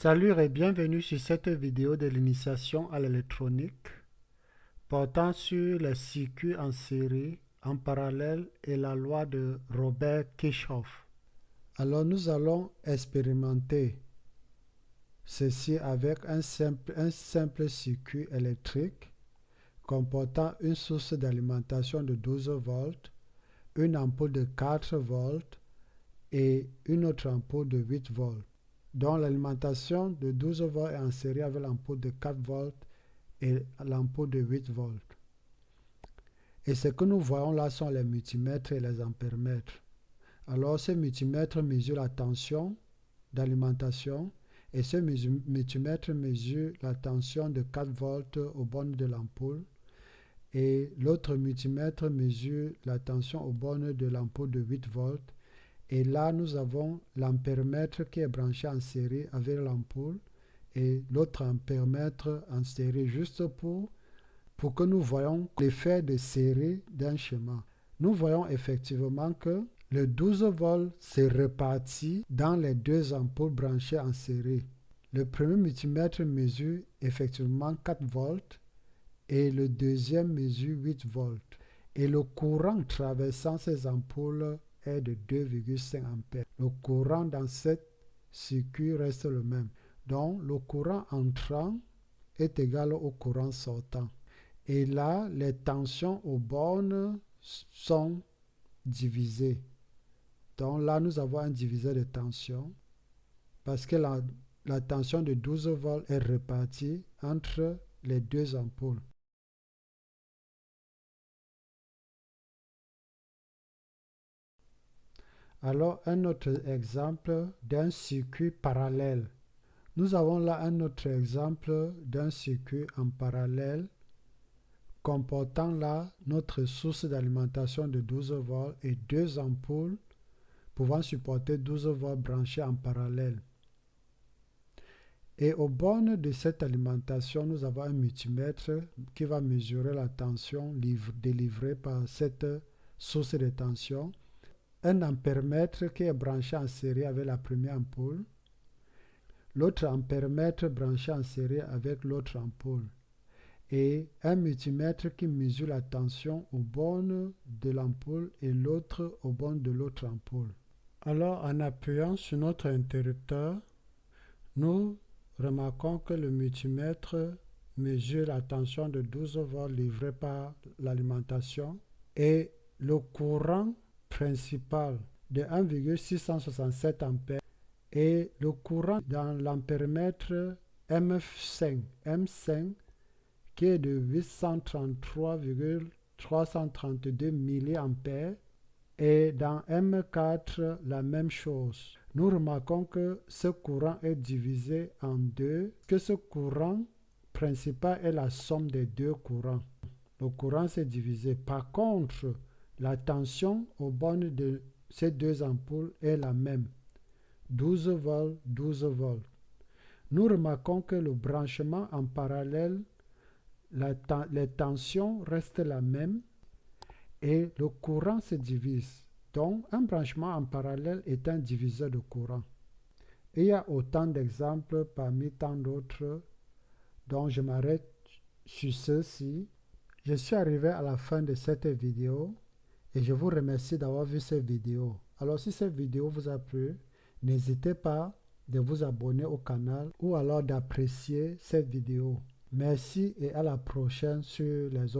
Salut et bienvenue sur cette vidéo de l'initiation à l'électronique portant sur les circuits en série, en parallèle et la loi de Robert Kirchhoff. Alors nous allons expérimenter ceci avec un simple circuit électrique comportant une source d'alimentation de 12 volts, une ampoule de 4 volts et une autre ampoule de 8 volts. Donc l'alimentation de 12 volts est en série avec l'ampoule de 4 volts et l'ampoule de 8 volts. Et ce que nous voyons là sont les multimètres et les ampèremètres. Alors ce multimètre mesure la tension d'alimentation et ce multimètre mesure la tension de 4 volts aux bornes de l'ampoule et l'autre multimètre mesure la tension aux bornes de l'ampoule de 8 volts. Et là, nous avons l'ampèremètre qui est branché en série avec l'ampoule et l'autre ampèremètre en série juste pour que nous voyons l'effet de série d'un schéma. Nous voyons effectivement que le 12 volts se répartit dans les deux ampoules branchées en série. Le premier multimètre mesure effectivement 4 volts et le deuxième mesure 8 volts. Et le courant traversant ces ampoules est de 2,5 ampères. Le courant dans ce circuit reste le même. Donc, le courant entrant est égal au courant sortant. Et là, les tensions aux bornes sont divisées. Donc là, nous avons un diviseur de tension parce que la tension de 12 volts est répartie entre les deux ampoules. Alors, un autre exemple d'un circuit parallèle. Nous avons là un autre exemple d'un circuit en parallèle comportant là notre source d'alimentation de 12 volts et deux ampoules pouvant supporter 12 volts branchées en parallèle. Et aux bornes de cette alimentation, nous avons un multimètre qui va mesurer la tension délivrée par cette source de tension. Un ampèremètre qui est branché en série avec la première ampoule, l'autre ampèremètre branché en série avec l'autre ampoule, et un multimètre qui mesure la tension aux bornes de l'ampoule et l'autre aux bornes de l'autre ampoule. Alors, en appuyant sur notre interrupteur, nous remarquons que le multimètre mesure la tension de 12 volts livrée par l'alimentation et le courant principal de 1,667 ampères et le courant dans l'ampèremètre M5 qui est de 833,332 mA et dans M4 la même chose. Nous remarquons que ce courant est divisé en deux, que ce courant principal est la somme des deux courants. Le courant s'est divisé. Par contre, la tension aux bornes de ces deux ampoules est la même. 12 volts, 12 volts. Nous remarquons que le branchement en parallèle, les tensions restent la même et le courant se divise. Donc, un branchement en parallèle est un diviseur de courant. Et il y a autant d'exemples parmi tant d'autres, donc je m'arrête sur ceux-ci. Je suis arrivé à la fin de cette vidéo et je vous remercie d'avoir vu cette vidéo. Alors, si cette vidéo vous a plu, n'hésitez pas de vous abonner au canal ou alors d'apprécier cette vidéo. Merci et à la prochaine sur les autres.